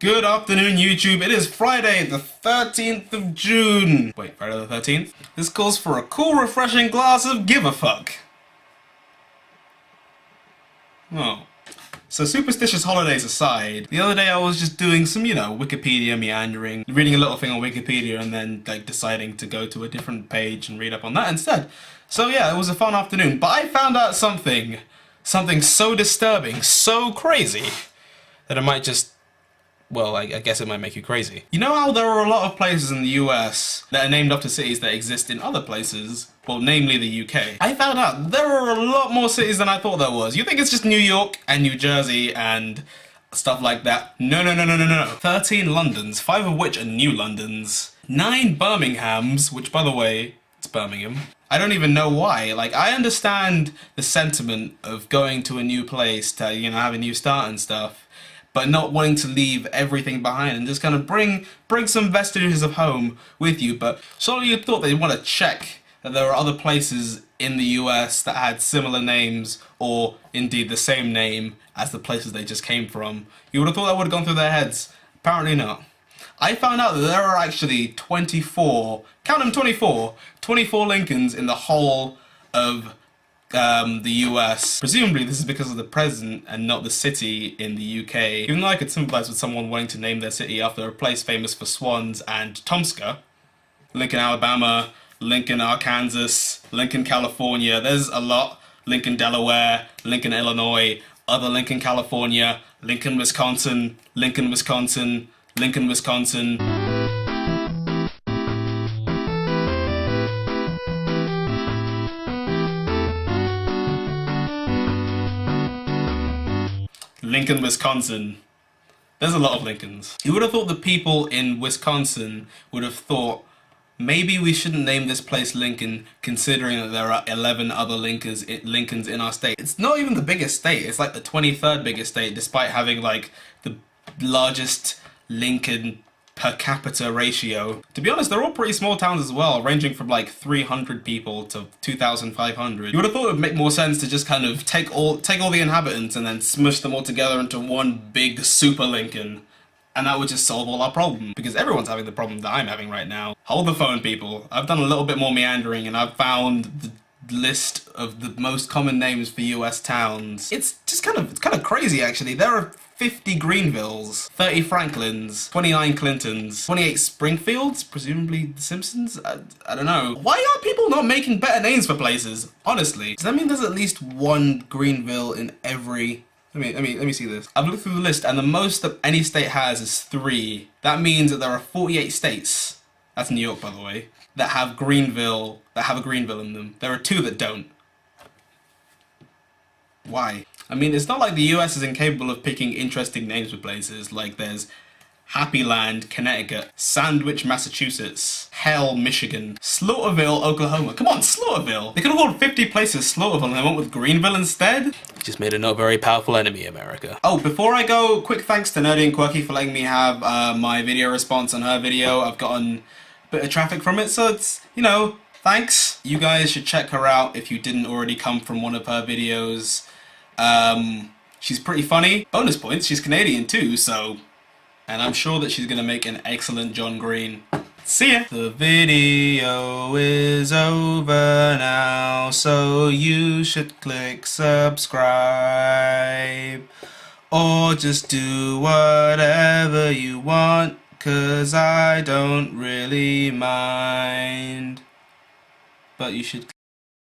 Good afternoon, YouTube. It is Friday, the 13th of June. Wait, Friday the 13th? This calls for a cool, refreshing glass of give a fuck. Oh. So superstitious holidays aside, the other day I was just doing some, Wikipedia meandering, reading a little thing on Wikipedia and then deciding to go to a different page and read up on that instead. So yeah, it was a fun afternoon, but I found out something so disturbing, so crazy, that it might just, well, I guess it might make you crazy. You know how there are a lot of places in the US that are named after cities that exist in other places? Well, namely the UK. I found out there are a lot more cities than I thought there was. You think it's just New York and New Jersey and stuff like that? No. 13 Londons, 5 of which are New Londons. 9 Birminghams, which by the way, it's Birmingham. I don't even know why. Like, I understand the sentiment of going to a new place to, have a new start and stuff, but not wanting to leave everything behind and just kind of bring some vestiges of home with you. But surely you'd thought they'd want to check that there are other places in the US that had similar names, or indeed the same name as the places they just came from. You would have thought that would have gone through their heads. Apparently not. I found out that there are actually 24, count them 24 Lincolns in the whole of the US. Presumably this is because of the president and not the city in the UK. Even though I could sympathise with someone wanting to name their city after a place famous for swans and Tomska. Lincoln, Alabama, Lincoln, Arkansas, Lincoln, California. There's a lot. Lincoln, Delaware, Lincoln, Illinois, other Lincoln, California, Lincoln, Wisconsin, Lincoln, Wisconsin, Lincoln, Wisconsin. Lincoln, Wisconsin. There's a lot of Lincolns. You would have thought the people in Wisconsin would have thought, maybe we shouldn't name this place Lincoln, considering that there are 11 other Lincolns in our state. It's not even the biggest state, it's like the 23rd biggest state, despite having like the largest Lincoln per capita ratio. To be honest, they're all pretty small towns as well, ranging from like 300 people to 2,500. You would have thought it would make more sense to just kind of take all the inhabitants and then smush them all together into one big super Lincoln. And that would just solve all our problems. Because everyone's having the problem that I'm having right now. Hold the phone, people. I've done a little bit more meandering and I've found the list of the most common names for US towns. It's kind of crazy actually. There are 50 Greenvilles, 30 Franklins, 29 Clintons, 28 Springfields, presumably The Simpsons? I don't know. Why are people not making better names for places? Honestly. Does that mean there's at least one Greenville in every... Let me see this. I've looked through the list and the most that any state has is 3. That means that there are 48 states, that's New York by the way, that have a Greenville in them. There are 2 that don't. Why? I mean, it's not like the US is incapable of picking interesting names for places. Like there's Happy Land, Connecticut, Sandwich, Massachusetts, Hell, Michigan, Slaughterville, Oklahoma. Come on, Slaughterville! They could have called 50 places Slaughterville and they went with Greenville instead? Just made a not very powerful enemy, America. Oh, before I go, quick thanks to Nerdy and Quirky for letting me have my video response on her video. I've gotten a bit of traffic from it, so it's, thanks. You guys should check her out if you didn't already come from one of her videos. She's pretty funny. Bonus points, she's Canadian too, so... And I'm sure that she's gonna make an excellent John Green. See ya! The video is over now, so you should click subscribe. Or just do whatever you want, 'cause I don't really mind. But you should